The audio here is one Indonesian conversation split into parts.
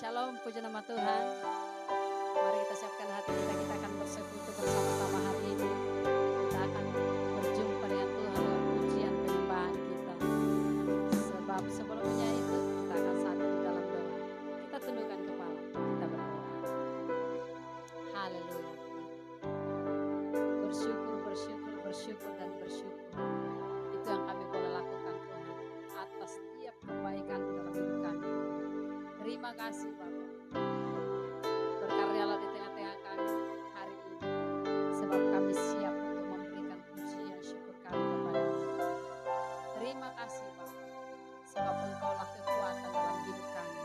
Shalom, puji nama Tuhan. Mari kita siapkan hati kita akan bersekutu bersama-sama hari ini. Kita akan berjumpa dengan Tuhan dalam pujian penyembahan kita. Sebab sebelumnya itu kita akan satu di dalam doa. Kita tundukkan kepala, kita berdoa. Haleluya. Bersyukur, bersyukur, bersyukur dan bersyukur. Itu yang kami boleh lakukan Tuhan atas setiap kebaikan dalam hidup kami. Terima kasih Bapak. Berkaryalah di tengah-tengah kami hari ini. Sebab kami siap untuk memberikan pujian syukur kami kepada-Mu. Terima kasih Bapak. Sebab Engkaulah kekuatan dalam hidup kami.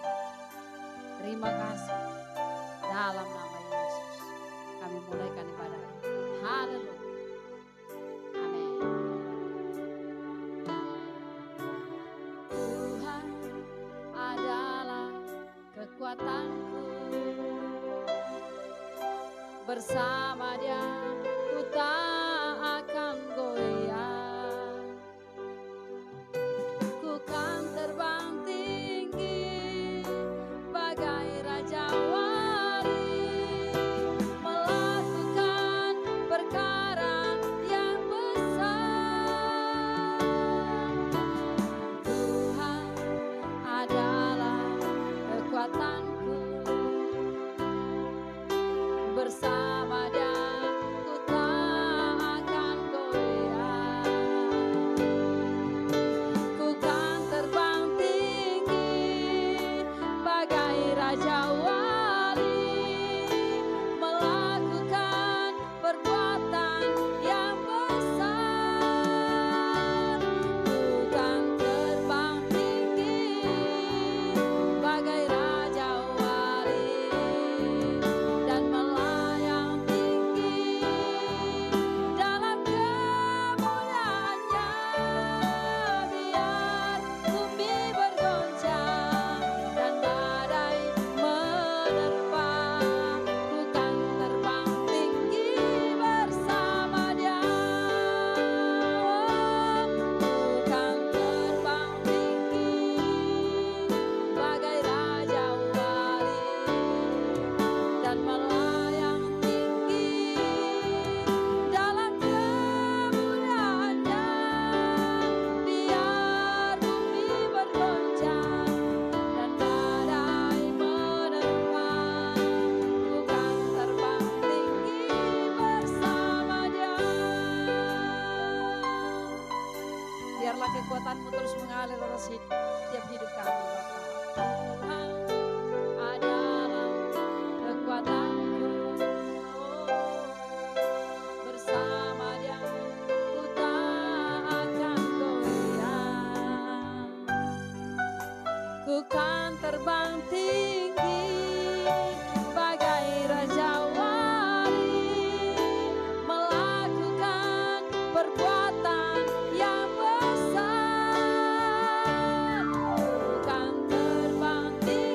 Terima kasih. Dalam nama Yesus kami mulaikan ibadah. Haleluya. Amin. Tuhan adalah kekuatanku, bersama Dia ku tak akan goyah. Ku kan terbang tinggi bagai Raja Wali, melakukan perkara yang besar. Tuhan adalah kekuatanku, bersama Dia ku tak akan goyah. Ku kan terbang tinggi bagai Raja Wali, melakukan perbuatan yang besar. Ku kan terbang tinggi bagai Raja Wali dan melayang tinggi dalam kemuliaannya. Biar bumi bergoncang dan badai menerpa, ku kan terbang tinggi bersama Dia. Ku kan terbang tinggi bagai Raja Wali dan melayang tinggi dalam kemuliaannya. Biar bumi bergoncang dan badai menerpa, ku kan terbang tinggi bersama Dia. Biarlah kekuatan-Mu terus mengalir atas setiap hidup kami Bapa. Tuhan adalah kekuatanku, bersama Dia ku tak akan goyah. Ku kan terbang tinggi bagai Raja Wali, melakukan perbuatan yang besar. Ku kan terbang tinggi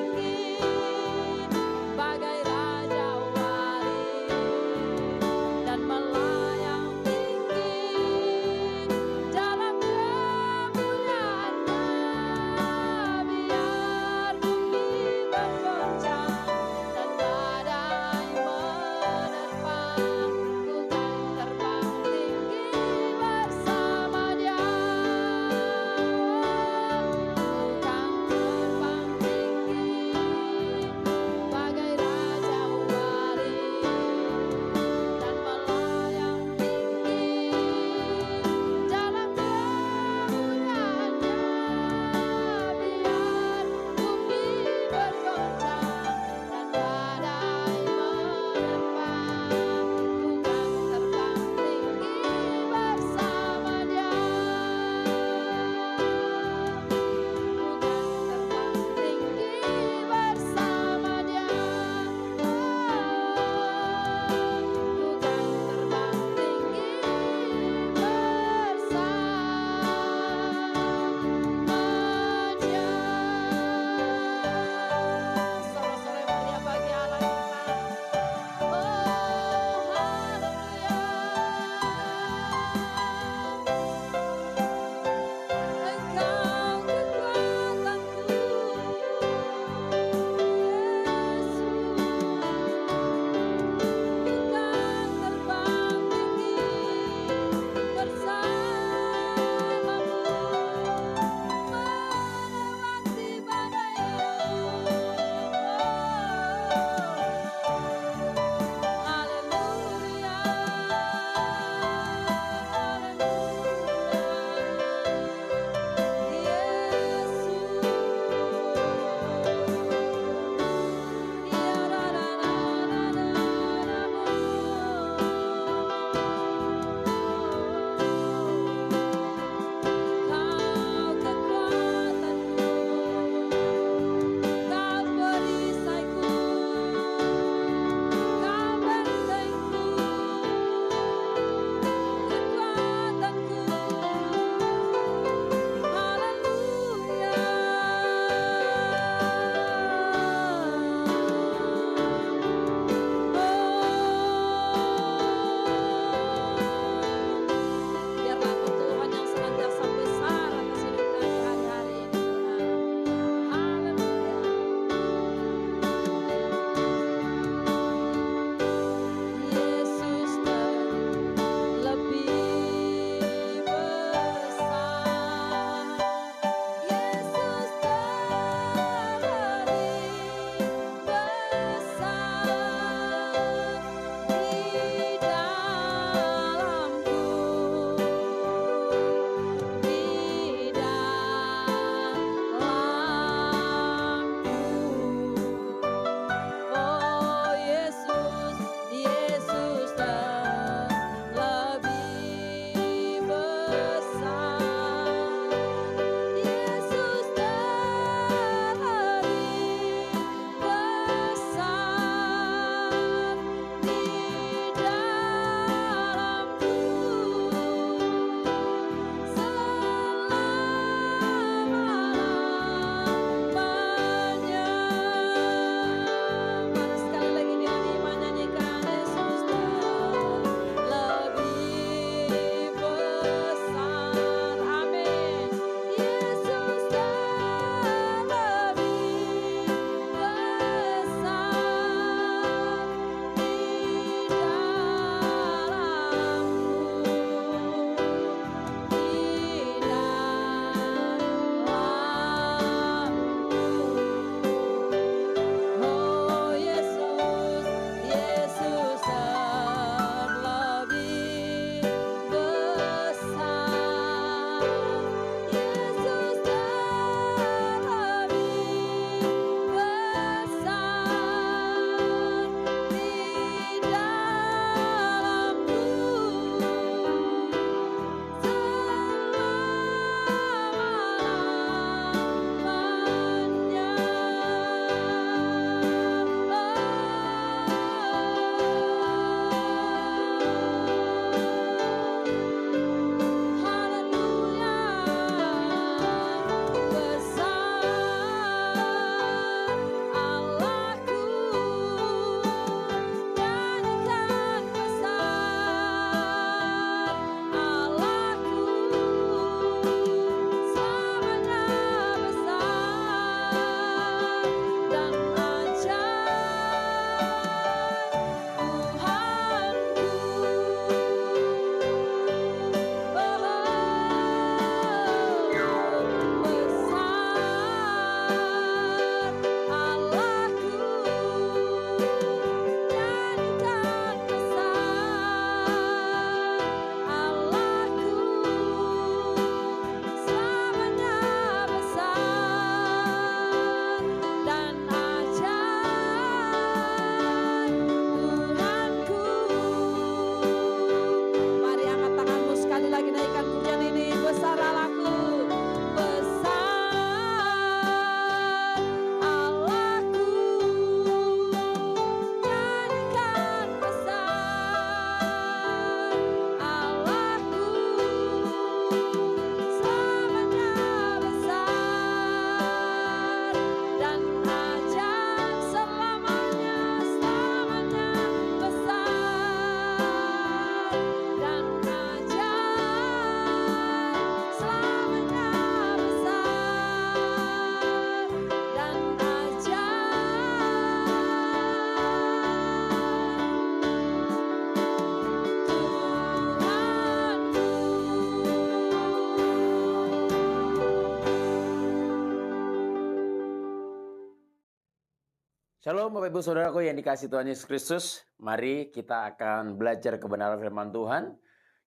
Shalom Bapak Ibu Saudaraku yang dikasihi Tuhan Yesus Kristus. Mari kita akan belajar kebenaran firman Tuhan.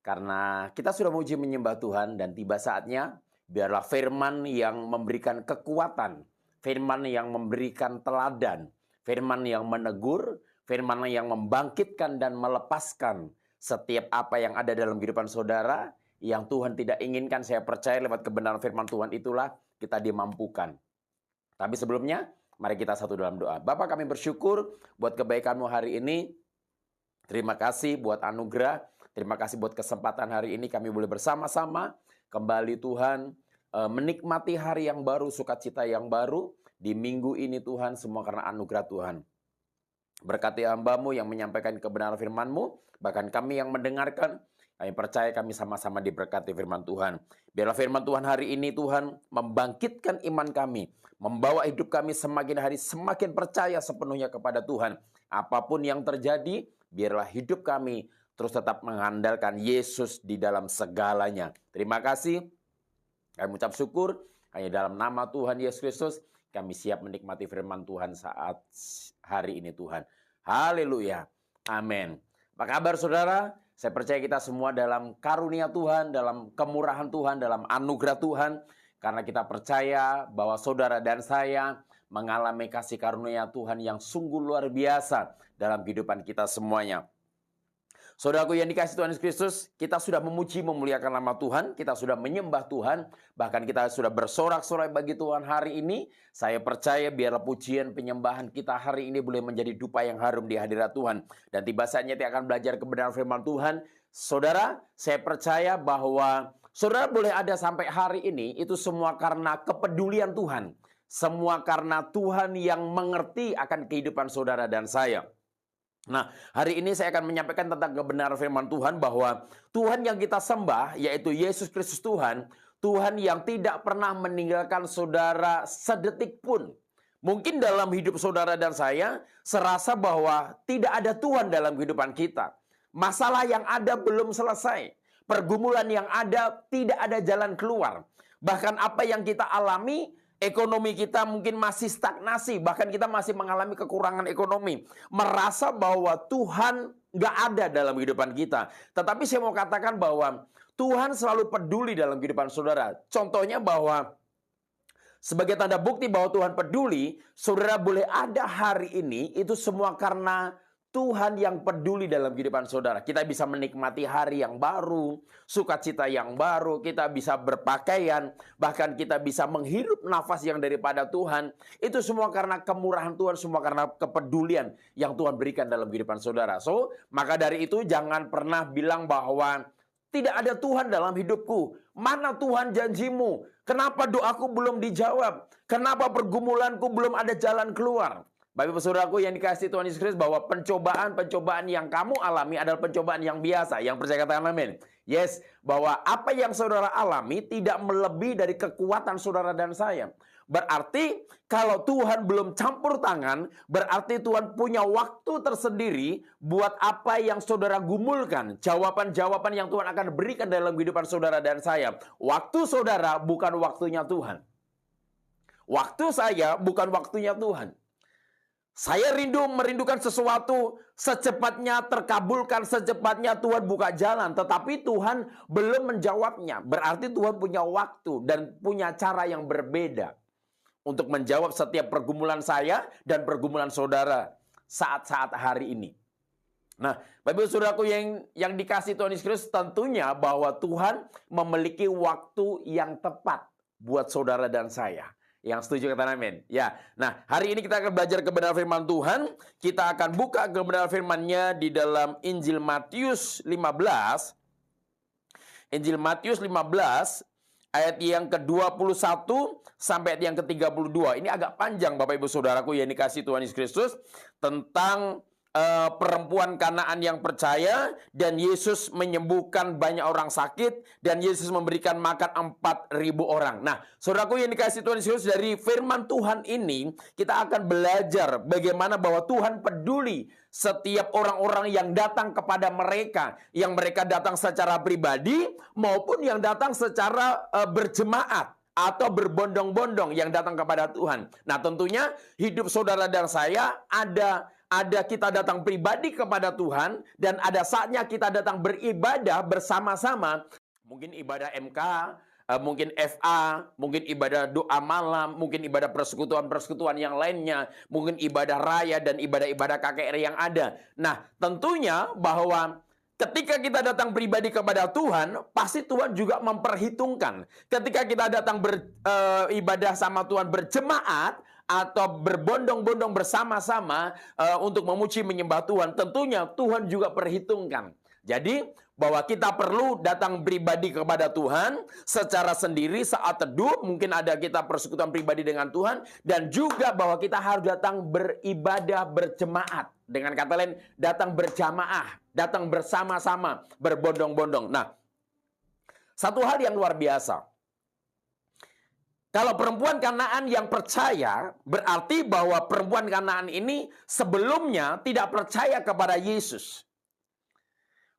Karena kita sudah menguji menyembah Tuhan dan tiba saatnya biarlah firman yang memberikan kekuatan, firman yang memberikan teladan, firman yang menegur, firman yang membangkitkan dan melepaskan setiap apa yang ada dalam kehidupan saudara yang Tuhan tidak inginkan. Saya percaya lewat kebenaran firman Tuhan itulah kita dimampukan. Tapi sebelumnya, mari kita satu dalam doa. Bapa, kami bersyukur buat kebaikan-Mu hari ini. Terima kasih buat anugerah. Terima kasih buat kesempatan hari ini kami boleh bersama-sama kembali Tuhan menikmati hari yang baru, sukacita yang baru. Di minggu ini Tuhan, semua karena anugerah Tuhan. Berkati hamba-Mu yang menyampaikan kebenaran firman-Mu, bahkan kami yang mendengarkan, kami percaya kami sama-sama diberkati firman Tuhan. Biarlah firman Tuhan hari ini Tuhan membangkitkan iman kami, membawa hidup kami semakin hari semakin percaya sepenuhnya kepada Tuhan. Apapun yang terjadi, biarlah hidup kami terus tetap mengandalkan Yesus di dalam segalanya. Terima kasih. Kami ucap syukur hanya dalam nama Tuhan Yesus Kristus kami siap menikmati firman Tuhan saat hari ini Tuhan. Haleluya. Amin. Apa kabar saudara? Saya percaya kita semua dalam karunia Tuhan, dalam kemurahan Tuhan, dalam anugerah Tuhan. Karena kita percaya bahwa saudara dan saya mengalami kasih karunia Tuhan yang sungguh luar biasa dalam kehidupan kita semuanya. Saudaraku yang dikasihi Tuhan Yesus Kristus, kita sudah memuji memuliakan nama Tuhan, kita sudah menyembah Tuhan, bahkan kita sudah bersorak-sorai bagi Tuhan hari ini. Saya percaya biarlah pujian penyembahan kita hari ini boleh menjadi dupa yang harum di hadirat Tuhan. Dan tiba saatnya kita akan belajar kebenaran firman Tuhan. Saudara, saya percaya bahwa saudara boleh ada sampai hari ini, itu semua karena kepedulian Tuhan. Semua karena Tuhan yang mengerti akan kehidupan saudara dan saya. Nah, hari ini saya akan menyampaikan tentang kebenaran firman Tuhan bahwa Tuhan yang kita sembah, yaitu Yesus Kristus Tuhan, Tuhan yang tidak pernah meninggalkan saudara sedetik pun. Mungkin dalam hidup saudara dan saya, serasa bahwa tidak ada Tuhan dalam kehidupan kita. Masalah yang ada belum selesai. Pergumulan yang ada, tidak ada jalan keluar. Bahkan apa yang kita alami, ekonomi kita mungkin masih stagnasi, bahkan kita masih mengalami kekurangan ekonomi. Merasa bahwa Tuhan nggak ada dalam kehidupan kita. Tetapi saya mau katakan bahwa Tuhan selalu peduli dalam kehidupan saudara. Contohnya bahwa sebagai tanda bukti bahwa Tuhan peduli, saudara boleh ada hari ini, itu semua karena Tuhan yang peduli dalam kehidupan saudara. Kita bisa menikmati hari yang baru, sukacita yang baru, kita bisa berpakaian, bahkan kita bisa menghirup nafas yang daripada Tuhan. Itu semua karena kemurahan Tuhan, semua karena kepedulian yang Tuhan berikan dalam kehidupan saudara. So, maka dari itu jangan pernah bilang bahwa tidak ada Tuhan dalam hidupku. Mana Tuhan janjimu? Kenapa doaku belum dijawab? Kenapa pergumulanku belum ada jalan keluar? Bapak Ibu Saudaraku yang dikasihi Tuhan Yesus Kristus, bahwa pencobaan yang kamu alami adalah pencobaan yang biasa. Yang percaya katakan amin. Yes, bahwa apa yang saudara alami tidak melebihi dari kekuatan saudara dan saya. Berarti kalau Tuhan belum campur tangan, berarti Tuhan punya waktu tersendiri buat apa yang saudara gumulkan. Jawaban-jawaban yang Tuhan akan berikan dalam kehidupan saudara dan saya. Waktu saudara bukan waktunya Tuhan. Waktu saya bukan waktunya Tuhan. Saya merindukan sesuatu secepatnya terkabulkan, secepatnya Tuhan buka jalan. Tetapi Tuhan belum menjawabnya. Berarti Tuhan punya waktu dan punya cara yang berbeda untuk menjawab setiap pergumulan saya dan pergumulan saudara saat-saat hari ini. Nah, Bapak Ibu Saudaraku yang dikasihi Tuhan Yesus Kristus, tentunya bahwa Tuhan memiliki waktu yang tepat buat saudara dan saya. Yang setuju katakan amin. Ya. Nah, hari ini kita akan belajar kebenaran firman Tuhan. Kita akan buka kebenaran firman-Nya di dalam Injil Matius 15. Injil Matius 15 ayat yang ke-21 sampai ayat yang ke-32. Ini agak panjang Bapak Ibu Saudaraku yang dikasihi Tuhan Yesus Kristus, tentang perempuan Kanaan yang percaya, dan Yesus menyembuhkan banyak orang sakit, dan Yesus memberikan makan 4.000 orang. Nah, saudaraku yang dikasihi Tuhan Yesus, dari firman Tuhan ini kita akan belajar bagaimana bahwa Tuhan peduli setiap orang-orang yang datang kepada mereka, yang mereka datang secara pribadi maupun yang datang secara berjemaat. atau berbondong-bondong yang datang kepada Tuhan. Nah, tentunya hidup saudara dan saya ada kita datang pribadi kepada Tuhan dan ada saatnya kita datang beribadah bersama-sama. Mungkin ibadah MK, mungkin FA, mungkin ibadah doa malam, mungkin ibadah persekutuan-persekutuan yang lainnya, mungkin ibadah raya dan ibadah-ibadah KKR yang ada. Nah, tentunya bahwa ketika kita datang pribadi kepada Tuhan, pasti Tuhan juga memperhitungkan. Ketika kita datang beribadah sama Tuhan berjemaat atau berbondong-bondong bersama-sama untuk memuji menyembah Tuhan, tentunya Tuhan juga perhitungkan. Jadi bahwa kita perlu datang pribadi kepada Tuhan secara sendiri saat teduh, mungkin ada kita persekutuan pribadi dengan Tuhan, dan juga bahwa kita harus datang beribadah berjemaat. Dengan kata lain, datang berjamaah, datang bersama-sama, berbondong-bondong. Nah, satu hal yang luar biasa. Kalau perempuan Kanaan yang percaya, berarti bahwa perempuan Kanaan ini sebelumnya tidak percaya kepada Yesus.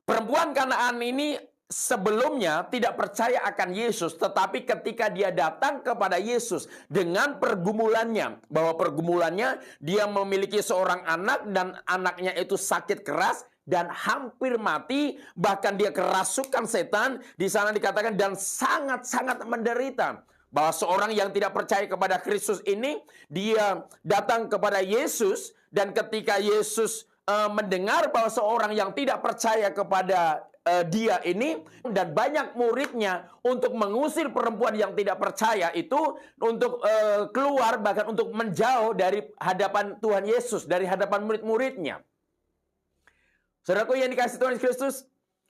Perempuan Kanaan ini sebelumnya tidak percaya akan Yesus, tetapi ketika dia datang kepada Yesus dengan pergumulannya, bahwa pergumulannya dia memiliki seorang anak dan anaknya itu sakit keras dan hampir mati, bahkan dia kerasukan setan, di sana dikatakan dan sangat-sangat menderita. Bahwa seorang yang tidak percaya kepada Kristus ini, dia datang kepada Yesus, dan ketika Yesus mendengar bahwa seorang yang tidak percaya kepada dia ini, dan banyak muridnya untuk mengusir perempuan yang tidak percaya itu, untuk keluar, bahkan untuk menjauh dari hadapan Tuhan Yesus, dari hadapan murid-muridnya. Saudaraku yang dikasihi Tuhan Kristus,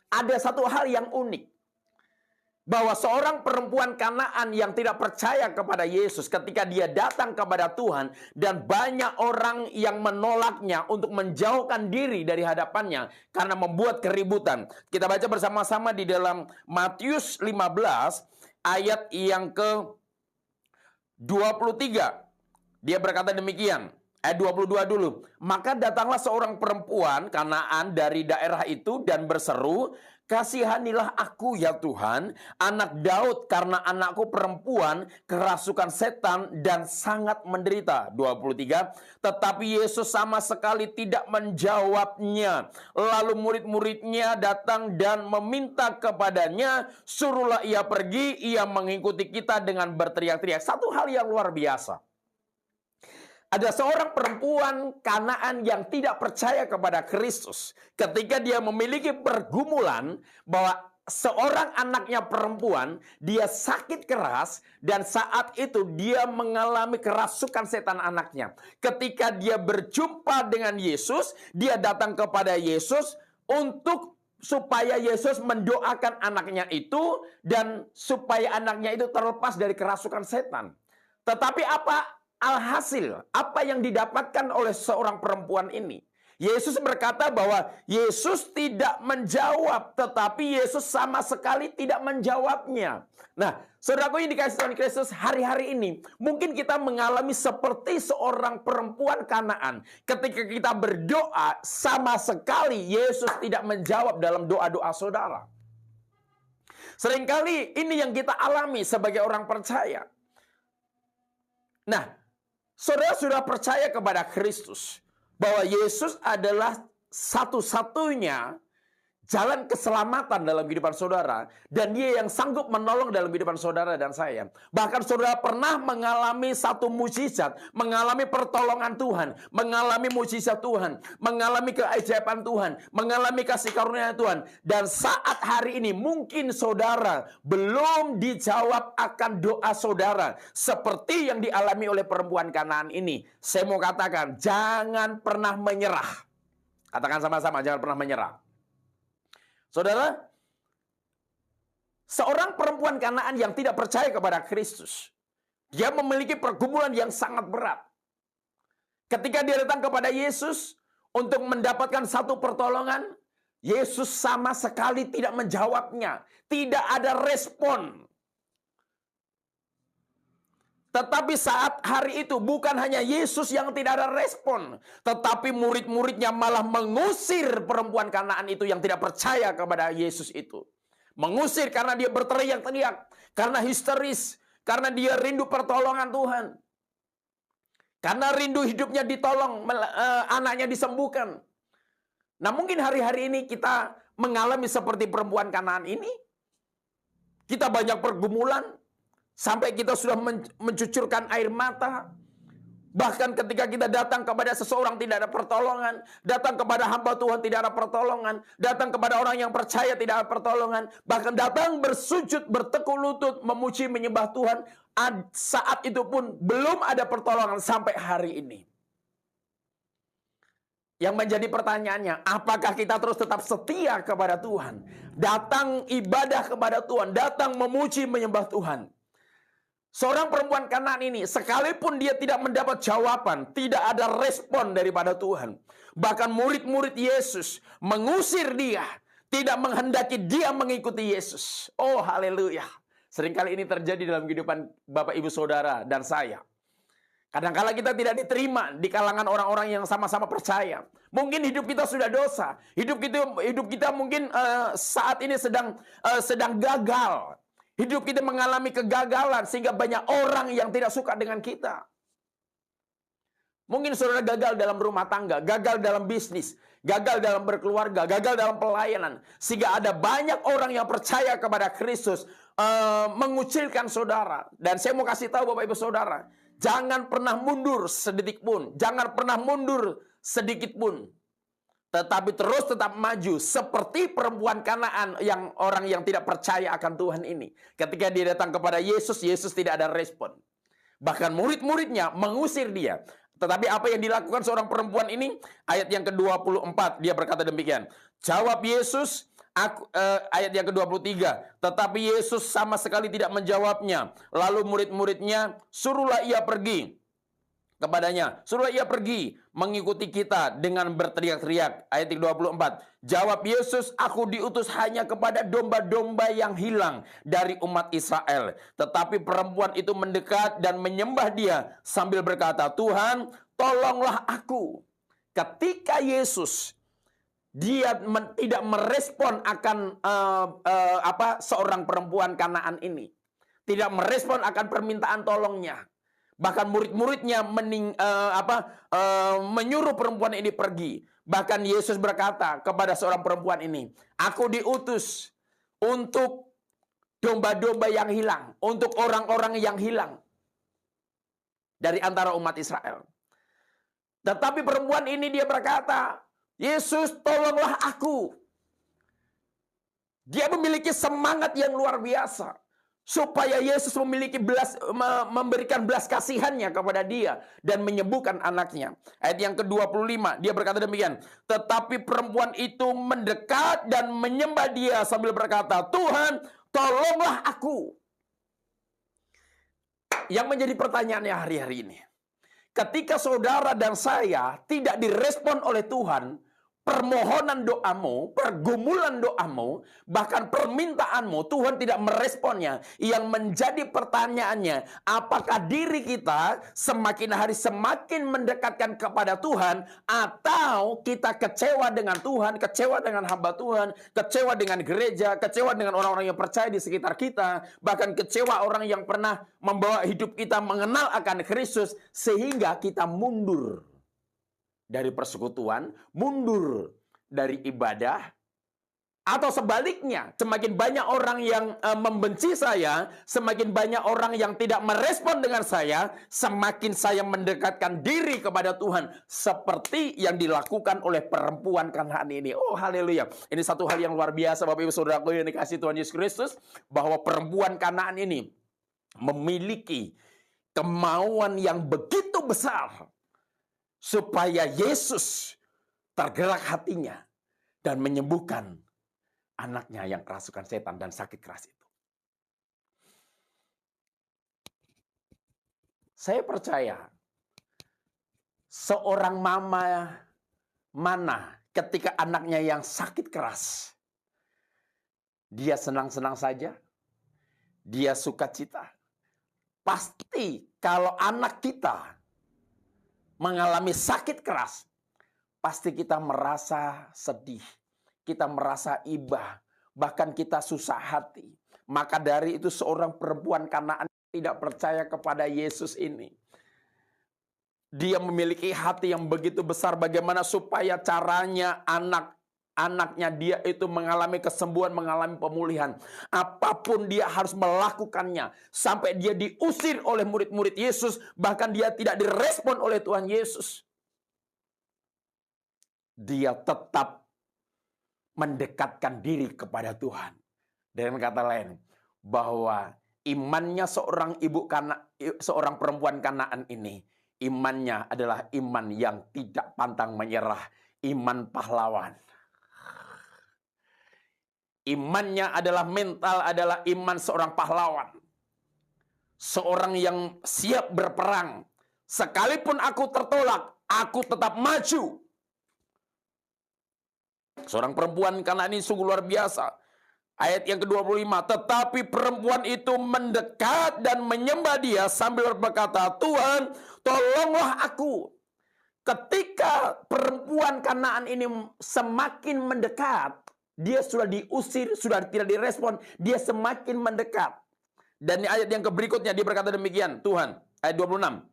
ada satu hal yang unik. Bahwa seorang perempuan Kanaan yang tidak percaya kepada Yesus, ketika dia datang kepada Tuhan dan banyak orang yang menolaknya untuk menjauhkan diri dari hadapannya karena membuat keributan. Kita baca bersama-sama di dalam Matius 15 ayat yang ke-23. Dia berkata demikian. Ayat 22 dulu. Maka datanglah seorang perempuan Kanaan dari daerah itu dan berseru, "Kasihanilah aku ya Tuhan, anak Daud, karena anakku perempuan kerasukan setan dan sangat menderita." 23. Tetapi Yesus sama sekali tidak menjawabnya. Lalu murid-muridnya datang dan meminta kepadanya, "Suruhlah ia pergi, ia mengikuti kita," dengan berteriak-teriak. Satu hal yang luar biasa. Ada seorang perempuan Kanaan yang tidak percaya kepada Kristus. Ketika dia memiliki pergumulan bahwa seorang anaknya perempuan, dia sakit keras, dan saat itu dia mengalami kerasukan setan anaknya. Ketika dia berjumpa dengan Yesus, dia datang kepada Yesus supaya Yesus mendoakan anaknya itu, dan supaya anaknya itu terlepas dari kerasukan setan. Tetapi alhasil, apa yang didapatkan oleh seorang perempuan ini? Yesus berkata bahwa Yesus tidak menjawab, tetapi Yesus sama sekali tidak menjawabnya. Nah, saudaraku yang dikasihi Tuhan Kristus, hari-hari ini mungkin kita mengalami seperti seorang perempuan Kanaan. Ketika kita berdoa, sama sekali Yesus tidak menjawab dalam doa-doa saudara. Seringkali ini yang kita alami sebagai orang percaya. Nah, saudara sudah percaya kepada Kristus, bahwa Yesus adalah satu-satunya jalan keselamatan dalam kehidupan saudara, dan Dia yang sanggup menolong dalam kehidupan saudara dan saya. Bahkan saudara pernah mengalami satu mukjizat, mengalami pertolongan Tuhan, mengalami mukjizat Tuhan, mengalami keajaiban Tuhan, mengalami kasih karunia Tuhan. Dan saat hari ini mungkin saudara belum dijawab akan doa saudara, seperti yang dialami oleh perempuan Kanaan ini. Saya mau katakan, jangan pernah menyerah. Katakan sama-sama, jangan pernah menyerah. Saudara, seorang perempuan Kanaan yang tidak percaya kepada Kristus, dia memiliki pergumulan yang sangat berat. Ketika dia datang kepada Yesus untuk mendapatkan satu pertolongan, Yesus sama sekali tidak menjawabnya. Tidak ada respon. Tetapi saat hari itu bukan hanya Yesus yang tidak ada respon, tetapi murid-muridnya malah mengusir perempuan Kanaan itu yang tidak percaya kepada Yesus itu. Mengusir karena dia berteriak-teriak, karena histeris, Karena dia rindu pertolongan Tuhan. Karena rindu hidupnya ditolong, anaknya disembuhkan. Nah, mungkin hari-hari ini kita mengalami seperti perempuan Kanaan ini. Kita banyak pergumulan, sampai kita sudah mencucurkan air mata. Bahkan ketika kita datang kepada seseorang tidak ada pertolongan, datang kepada hamba Tuhan tidak ada pertolongan, datang kepada orang yang percaya tidak ada pertolongan, bahkan datang bersujud, bertekuk lutut, memuji, menyembah Tuhan, saat itu pun belum ada pertolongan sampai hari ini. Yang menjadi pertanyaannya, apakah kita terus tetap setia kepada Tuhan? Datang ibadah kepada Tuhan, datang memuji, menyembah Tuhan. Seorang perempuan Kanaan ini, sekalipun dia tidak mendapat jawaban, tidak ada respon daripada Tuhan. Bahkan murid-murid Yesus mengusir dia, tidak menghendaki dia mengikuti Yesus. Oh, haleluya. Seringkali ini terjadi dalam kehidupan Bapak, Ibu, Saudara, dan saya. Kadang-kala kita tidak diterima di kalangan orang-orang yang sama-sama percaya. Mungkin hidup kita sudah dosa. Hidup kita mungkin saat ini sedang gagal. Hidup kita mengalami kegagalan sehingga banyak orang yang tidak suka dengan kita. Mungkin saudara gagal dalam rumah tangga, gagal dalam bisnis, gagal dalam berkeluarga, gagal dalam pelayanan. Sehingga ada banyak orang yang percaya kepada Kristus mengucilkan saudara. Dan saya mau kasih tahu Bapak Ibu Saudara, jangan pernah mundur sedetik pun, jangan pernah mundur sedikit pun. Tetapi terus tetap maju seperti perempuan Kanaan yang orang yang tidak percaya akan Tuhan ini. Ketika dia datang kepada Yesus, Yesus tidak ada respon. Bahkan murid-muridnya mengusir dia. Tetapi apa yang dilakukan seorang perempuan ini? Ayat yang ke-24 dia berkata demikian. Jawab Yesus, ayat yang ke-23. Tetapi Yesus sama sekali tidak menjawabnya. Lalu murid-muridnya, suruhlah ia pergi. Kepadanya, suruh ia pergi mengikuti kita dengan berteriak-teriak. Ayat 24. Jawab Yesus, aku diutus hanya kepada domba-domba yang hilang dari umat Israel. Tetapi perempuan itu mendekat dan menyembah dia sambil berkata, Tuhan, tolonglah aku. Ketika Yesus dia tidak merespon akan seorang perempuan Kanaan ini, tidak merespon akan permintaan tolongnya. Bahkan murid-muridnya menyuruh perempuan ini pergi. Bahkan Yesus berkata kepada seorang perempuan ini, aku diutus untuk domba-domba yang hilang, untuk orang-orang yang hilang dari antara umat Israel. Tetapi perempuan ini dia berkata, Yesus tolonglah aku. Dia memiliki semangat yang luar biasa. Supaya Yesus memberikan belas kasihannya kepada dia dan menyembuhkan anaknya. Ayat yang ke-25 dia berkata demikian. Tetapi perempuan itu mendekat dan menyembah dia sambil berkata, Tuhan tolonglah aku. Yang menjadi pertanyaannya hari-hari ini, ketika saudara dan saya tidak direspon oleh Tuhan, permohonan doamu, pergumulan doamu, bahkan permintaanmu, Tuhan tidak meresponnya. Yang menjadi pertanyaannya, apakah diri kita semakin hari semakin mendekatkan kepada Tuhan, atau kita kecewa dengan Tuhan, kecewa dengan hamba Tuhan, kecewa dengan gereja, kecewa dengan orang-orang yang percaya di sekitar kita, bahkan kecewa orang yang pernah membawa hidup kita mengenal akan Kristus, sehingga kita mundur dari persekutuan, mundur dari ibadah, atau sebaliknya, semakin banyak orang yang membenci saya, semakin banyak orang yang tidak merespon dengan saya, semakin saya mendekatkan diri kepada Tuhan, seperti yang dilakukan oleh perempuan Kanaan ini. Oh, haleluya. Ini satu hal yang luar biasa, Bapak Ibu Saudaraku yang dikasihi Tuhan Yesus Kristus, bahwa perempuan Kanaan ini memiliki kemauan yang begitu besar supaya Yesus tergerak hatinya dan menyembuhkan anaknya yang kerasukan setan dan sakit keras itu. Saya percaya seorang mama mana ketika anaknya yang sakit keras, dia senang-senang saja, dia sukacita. Pasti kalau anak kita mengalami sakit keras, pasti kita merasa sedih, kita merasa iba, bahkan kita susah hati. Maka dari itu seorang perempuan Kanaan tidak percaya kepada Yesus ini. Dia memiliki hati yang begitu besar, bagaimana supaya caranya anaknya dia itu mengalami kesembuhan, mengalami pemulihan. Apapun dia harus melakukannya. Sampai dia diusir oleh murid-murid Yesus, bahkan dia tidak direspon oleh Tuhan Yesus. Dia tetap mendekatkan diri kepada Tuhan. Dengan kata lain, bahwa imannya seorang perempuan Kanaan ini, imannya adalah iman yang tidak pantang menyerah, iman pahlawan. Imannya adalah mental, adalah iman seorang pahlawan. Seorang yang siap berperang. Sekalipun aku tertolak, aku tetap maju. Seorang perempuan Kanaan ini sungguh luar biasa. Ayat yang ke-25, tetapi perempuan itu mendekat dan menyembah dia sambil berkata, Tuhan, tolonglah aku. Ketika perempuan Kanaan ini semakin mendekat, dia sudah diusir, sudah tidak direspon, dia semakin mendekat. Dan di ayat yang berikutnya dia berkata demikian, Tuhan, ayat 26.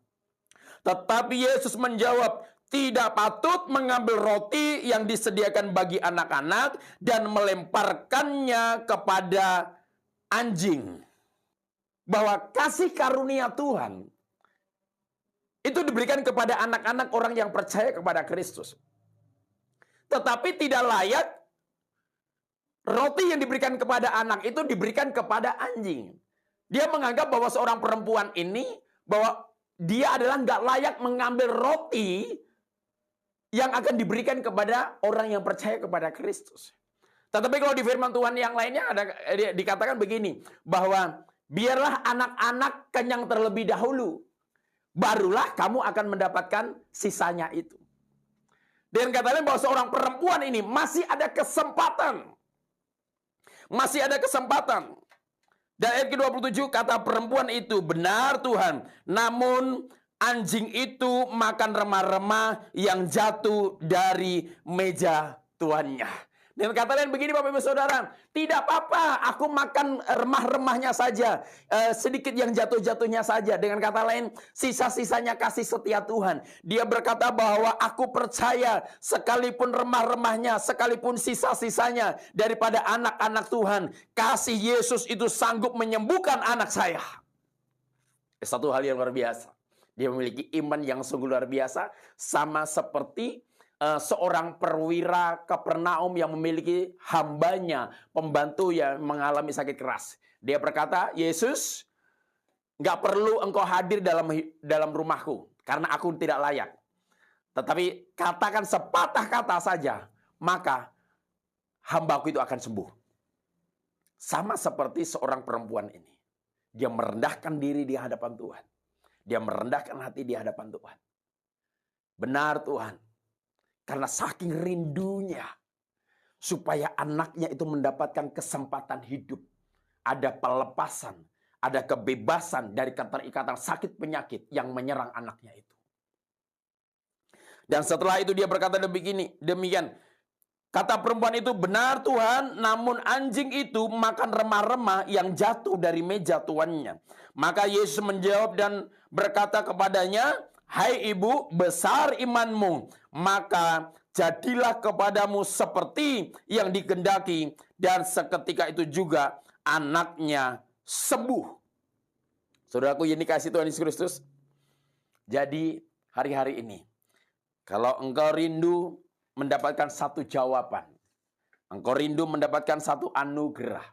Tetapi Yesus menjawab, tidak patut mengambil roti yang disediakan bagi anak-anak dan melemparkannya kepada anjing. Bahwa kasih karunia Tuhan itu diberikan kepada anak-anak orang yang percaya kepada Kristus. Tetapi tidak layak roti yang diberikan kepada anak itu diberikan kepada anjing. Dia menganggap bahwa seorang perempuan ini, bahwa dia adalah nggak layak mengambil roti yang akan diberikan kepada orang yang percaya kepada Kristus. Tetapi kalau di firman Tuhan yang lainnya dikatakan begini, bahwa biarlah anak-anak kenyang terlebih dahulu, barulah kamu akan mendapatkan sisanya itu. Dan kata lain bahwa seorang perempuan ini masih ada kesempatan. Masih ada kesempatan. Dan ayat ke-27 kata perempuan itu, benar Tuhan, namun anjing itu makan remah-remah yang jatuh dari meja tuannya. Dan kata lain begini Bapak Ibu Saudara, tidak apa-apa aku makan remah-remahnya saja, sedikit yang jatuh-jatuhnya saja. Dengan kata lain, sisa-sisanya kasih setia Tuhan. Dia berkata bahwa aku percaya sekalipun remah-remahnya, sekalipun sisa-sisanya daripada anak-anak Tuhan, kasih Yesus itu sanggup menyembuhkan anak saya. Satu hal yang luar biasa. Dia memiliki iman yang sungguh luar biasa, sama seperti seorang perwira Kapernaum yang memiliki hambanya, pembantu yang mengalami sakit keras. Dia berkata, Yesus, nggak perlu engkau hadir dalam rumahku, karena aku tidak layak. Tetapi katakan sepatah kata saja, maka hambaku itu akan sembuh. Sama seperti seorang perempuan ini. Dia merendahkan diri di hadapan Tuhan. Dia merendahkan hati di hadapan Tuhan. Benar Tuhan. Karena saking rindunya. Supaya anaknya itu mendapatkan kesempatan hidup. Ada pelepasan. Ada kebebasan dari keterikatan sakit penyakit yang menyerang anaknya itu. Dan setelah itu dia berkata demikian. Kata perempuan itu, benar Tuhan, namun anjing itu makan remah-remah yang jatuh dari meja tuannya. Maka Yesus menjawab dan berkata kepadanya, hai ibu, besar imanmu, maka jadilah kepadamu seperti yang dikehendaki, dan seketika itu juga anaknya sembuh. Saudaraku yang dikasihi Tuhan Yesus Kristus, jadi hari-hari ini, kalau engkau rindu mendapatkan satu jawaban, engkau rindu mendapatkan satu anugerah,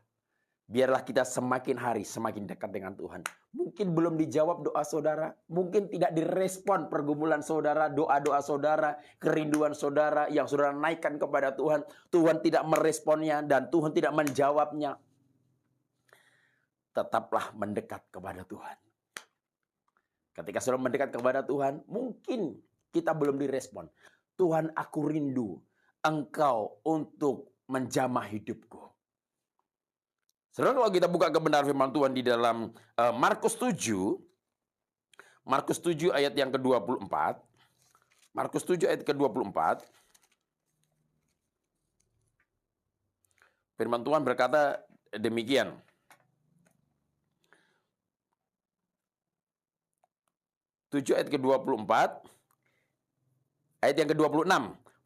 biarlah kita semakin hari semakin dekat dengan Tuhan. Mungkin belum dijawab doa saudara, mungkin tidak direspon pergumulan saudara, doa-doa saudara, kerinduan saudara yang saudara naikkan kepada Tuhan. Tuhan tidak meresponnya dan Tuhan tidak menjawabnya. Tetaplah mendekat kepada Tuhan. Ketika saudara mendekat kepada Tuhan, mungkin kita belum direspon. Tuhan, aku rindu Engkau untuk menjamah hidupku. Saudara, kalau kita buka kebenaran firman Tuhan di dalam Markus 7 ayat yang ke-24. Markus 7 ayat ke-24. Firman Tuhan berkata demikian. 7 ayat ke-24, ayat yang ke-26.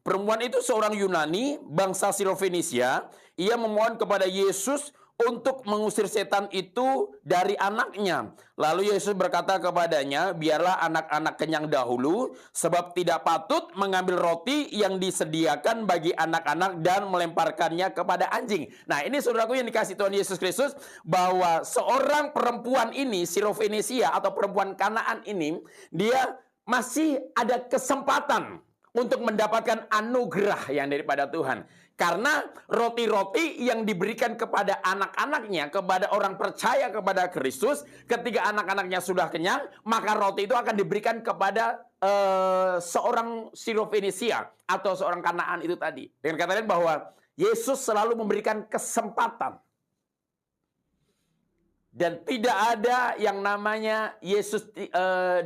Perempuan itu seorang Yunani, bangsa Sirofenisia. Ia memohon kepada Yesus untuk mengusir setan itu dari anaknya. Lalu Yesus berkata kepadanya, biarlah anak-anak kenyang dahulu, sebab tidak patut mengambil roti yang disediakan bagi anak-anak dan melemparkannya kepada anjing. Nah, ini saudaraku yang dikasih Tuhan Yesus Kristus, bahwa seorang perempuan ini, Sirofenisia atau perempuan Kanaan ini, dia masih ada kesempatan untuk mendapatkan anugerah yang daripada Tuhan. Karena roti-roti yang diberikan kepada anak-anaknya, kepada orang percaya kepada Kristus, ketika anak-anaknya sudah kenyang, maka roti itu akan diberikan kepada seorang Sirofenisia atau seorang Kanaan itu tadi. Dengan kata lain bahwa Yesus selalu memberikan kesempatan. Dan tidak ada yang namanya Yesus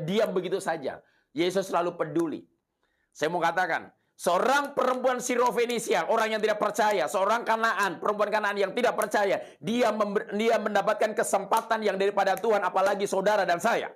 diam begitu saja. Yesus selalu peduli. Saya mau katakan, seorang perempuan Sirofenisia, orang yang tidak percaya, seorang Kanaan, perempuan Kanaan yang tidak percaya, dia mendapatkan kesempatan yang daripada Tuhan, apalagi saudara dan saya.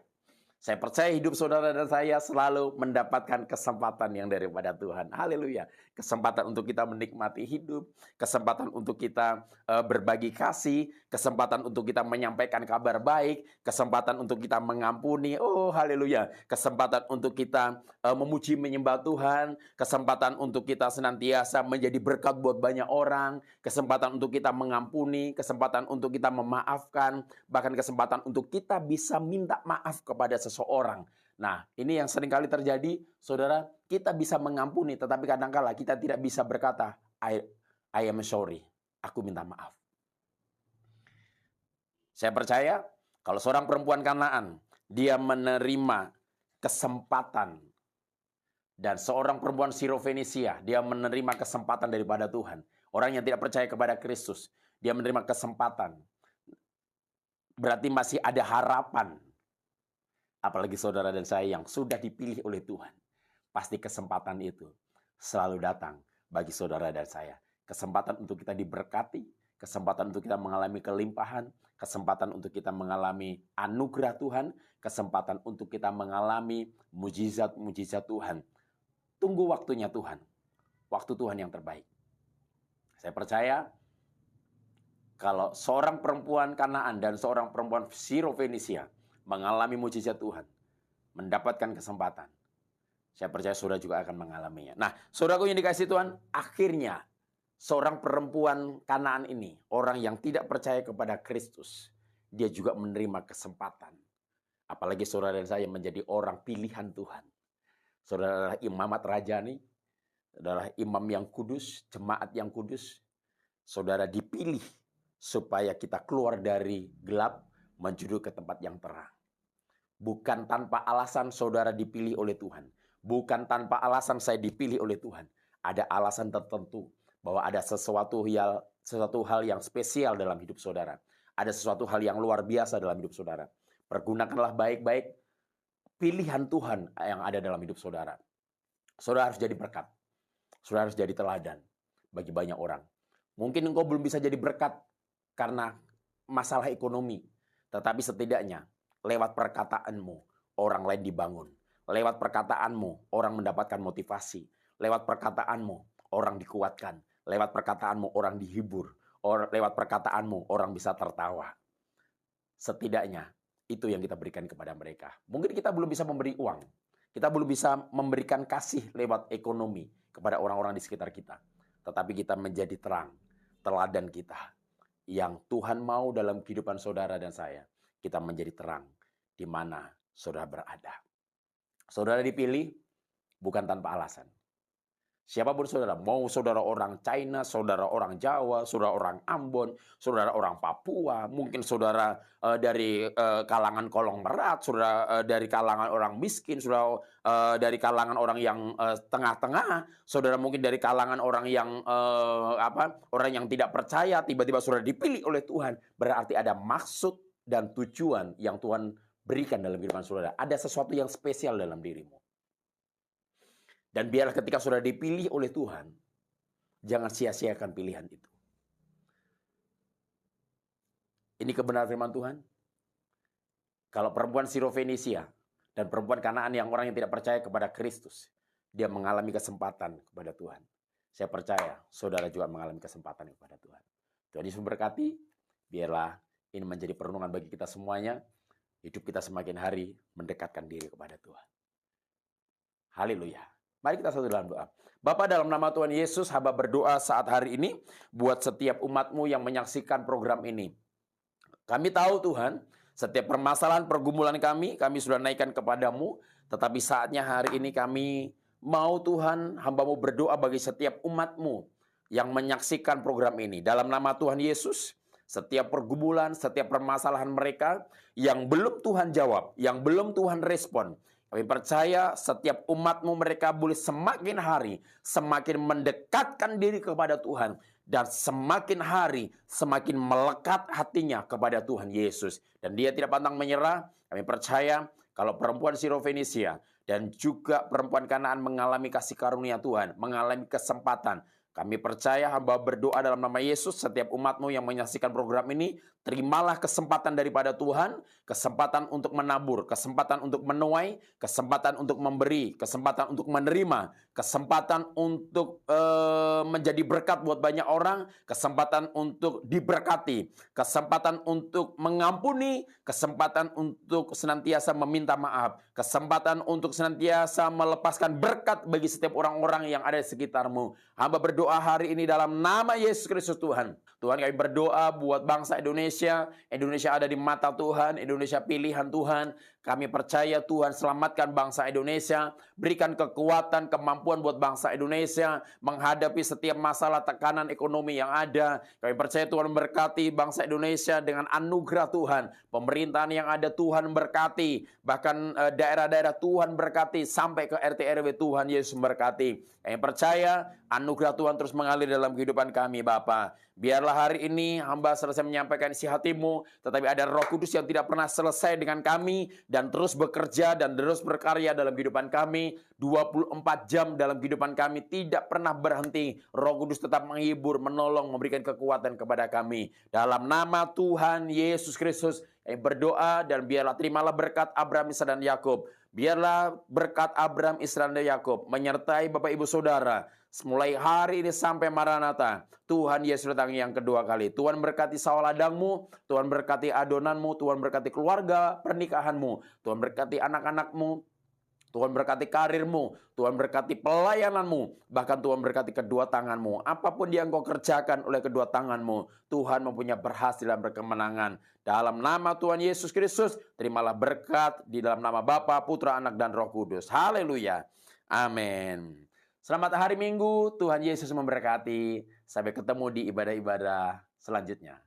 Saya percaya hidup saudara dan saya selalu mendapatkan kesempatan yang daripada Tuhan. Haleluya. Kesempatan untuk kita menikmati hidup, kesempatan untuk kita berbagi kasih, kesempatan untuk kita menyampaikan kabar baik, kesempatan untuk kita mengampuni. Oh, haleluya. Kesempatan untuk kita memuji menyembah Tuhan, kesempatan untuk kita senantiasa menjadi berkat buat banyak orang, kesempatan untuk kita mengampuni, kesempatan untuk kita memaafkan, bahkan kesempatan untuk kita bisa minta maaf kepada seseorang. Nah, ini yang seringkali terjadi, saudara, kita bisa mengampuni, tetapi kadang-kala kita tidak bisa berkata, I am sorry, aku minta maaf. Saya percaya, kalau seorang perempuan Kanaan, dia menerima kesempatan, dan seorang perempuan Sirofenisia, dia menerima kesempatan daripada Tuhan. Orang yang tidak percaya kepada Kristus, dia menerima kesempatan. Berarti masih ada harapan. Apalagi saudara dan saya yang sudah dipilih oleh Tuhan. Pasti kesempatan itu selalu datang bagi saudara dan saya. Kesempatan untuk kita diberkati, kesempatan untuk kita mengalami kelimpahan, kesempatan untuk kita mengalami anugerah Tuhan, kesempatan untuk kita mengalami mujizat-mujizat Tuhan. Tunggu waktunya Tuhan. Waktu Tuhan yang terbaik. Saya percaya kalau seorang perempuan Kanaan dan seorang perempuan Sirofenisia mengalami mujizat Tuhan, mendapatkan kesempatan, saya percaya saudara juga akan mengalaminya. Nah, saudaraku yang dikasihi Tuhan, akhirnya seorang perempuan Kanaan ini, orang yang tidak percaya kepada Kristus, dia juga menerima kesempatan. Apalagi saudara dan saya menjadi orang pilihan Tuhan. Saudara adalah imamat rajani, adalah imam yang kudus, jemaat yang kudus. Saudara dipilih supaya kita keluar dari gelap menuju ke tempat yang terang. Bukan tanpa alasan saudara dipilih oleh Tuhan. Bukan tanpa alasan saya dipilih oleh Tuhan. Ada alasan tertentu bahwa ada sesuatu hal yang spesial dalam hidup saudara. Ada sesuatu hal yang luar biasa dalam hidup saudara. Pergunakanlah baik-baik pilihan Tuhan yang ada dalam hidup saudara. Saudara harus jadi berkat. Saudara harus jadi teladan bagi banyak orang. Mungkin engkau belum bisa jadi berkat karena masalah ekonomi. Tetapi setidaknya lewat perkataanmu orang lain dibangun. Lewat perkataanmu orang mendapatkan motivasi. Lewat perkataanmu orang dikuatkan. Lewat perkataanmu orang dihibur. Lewat perkataanmu orang bisa tertawa. Setidaknya itu yang kita berikan kepada mereka. Mungkin kita belum bisa memberi uang. Kita belum bisa memberikan kasih lewat ekonomi kepada orang-orang di sekitar kita. Tetapi kita menjadi terang, teladan kita. Yang Tuhan mau dalam kehidupan saudara dan saya. Kita menjadi terang di mana saudara berada. Saudara dipilih bukan tanpa alasan. Siapapun saudara, mau saudara orang China, saudara orang Jawa, saudara orang Ambon, saudara orang Papua, mungkin saudara dari kalangan kolong merat, saudara dari kalangan orang miskin, saudara dari kalangan orang yang tengah-tengah, saudara mungkin dari kalangan orang yang orang yang tidak percaya, tiba-tiba saudara dipilih oleh Tuhan, berarti ada maksud dan tujuan yang Tuhan berikan dalam kehidupan saudara. Ada sesuatu yang spesial dalam dirimu. Dan biarlah ketika saudara dipilih oleh Tuhan, jangan sia-siakan pilihan itu. Ini kebenaran firman Tuhan. Kalau perempuan Sirofenisia, Dan perempuan Kanaan yang orang yang tidak percaya kepada Kristus, dia mengalami kesempatan kepada Tuhan. Saya percaya saudara juga mengalami kesempatan kepada Tuhan. Tuhan Yesus memberkati. Biarlah ini menjadi perenungan bagi kita semuanya. Hidup kita semakin hari mendekatkan diri kepada Tuhan. Haleluya. Mari kita satu dalam doa. Bapa, dalam nama Tuhan Yesus, hamba berdoa saat hari ini buat setiap umat-Mu yang menyaksikan program ini. Kami tahu Tuhan, setiap permasalahan pergumulan kami sudah naikkan kepadamu. Tetapi saatnya hari ini kami mau Tuhan, hamba-Mu berdoa bagi setiap umat-Mu yang menyaksikan program ini. Dalam nama Tuhan Yesus, setiap pergumulan, setiap permasalahan mereka yang belum Tuhan jawab, yang belum Tuhan respon, kami percaya setiap umat-Mu mereka boleh semakin hari semakin mendekatkan diri kepada Tuhan. Dan semakin hari semakin melekat hatinya kepada Tuhan Yesus. Dan dia tidak pantang menyerah. Kami percaya kalau perempuan Sirofenisia dan juga perempuan Kanaan mengalami kasih karunia Tuhan, mengalami kesempatan. Kami percaya hamba berdoa dalam nama Yesus, setiap umat-Mu yang menyaksikan program ini, terimalah kesempatan daripada Tuhan, kesempatan untuk menabur, kesempatan untuk menuai, kesempatan untuk memberi, kesempatan untuk menerima, kesempatan untuk menjadi berkat buat banyak orang, kesempatan untuk diberkati, kesempatan untuk mengampuni, kesempatan untuk senantiasa meminta maaf, kesempatan untuk senantiasa melepaskan berkat bagi setiap orang-orang yang ada di sekitar-Mu. Hamba berdoa hari ini dalam nama Yesus Kristus Tuhan. Tuhan, kami berdoa buat bangsa Indonesia. Indonesia ada di mata Tuhan, Indonesia pilihan Tuhan. Kami percaya Tuhan selamatkan bangsa Indonesia, berikan kekuatan, kemampuan buat bangsa Indonesia menghadapi setiap masalah tekanan ekonomi yang ada. Kami percaya Tuhan berkati bangsa Indonesia dengan anugerah Tuhan. Pemerintahan yang ada Tuhan berkati, bahkan daerah-daerah Tuhan berkati sampai ke RT RW Tuhan Yesus berkati. Kami percaya anugerah Tuhan terus mengalir dalam kehidupan kami, Bapa. Biarlah hari ini hamba selesai menyampaikan isi hati-Mu, tetapi ada Roh Kudus yang tidak pernah selesai dengan kami dan terus bekerja dan terus berkarya dalam kehidupan kami 24 jam dalam kehidupan kami, tidak pernah berhenti. Roh Kudus tetap menghibur, menolong, memberikan kekuatan kepada kami. Dalam nama Tuhan Yesus Kristus kami berdoa, dan biarlah terimalah berkat Abraham, Ishak dan Yakub. Biarlah berkat Abraham, Ishak dan Yakub menyertai Bapak Ibu Saudara mulai hari ini sampai Maranatha. Tuhan Yesus datang yang kedua kali. Tuhan berkati sawah ladangmu, Tuhan berkati adonanmu, Tuhan berkati keluarga pernikahanmu, Tuhan berkati anak-anakmu, Tuhan berkati karirmu, Tuhan berkati pelayananmu, bahkan Tuhan berkati kedua tanganmu. Apapun yang kau kerjakan oleh kedua tanganmu, Tuhan mempunyai berhasil dan berkemenangan. Dalam nama Tuhan Yesus Kristus, terimalah berkat di dalam nama Bapa, Putra, Anak, dan Roh Kudus. Haleluya. Amin. Selamat hari Minggu, Tuhan Yesus memberkati. Sampai ketemu di ibadah-ibadah selanjutnya.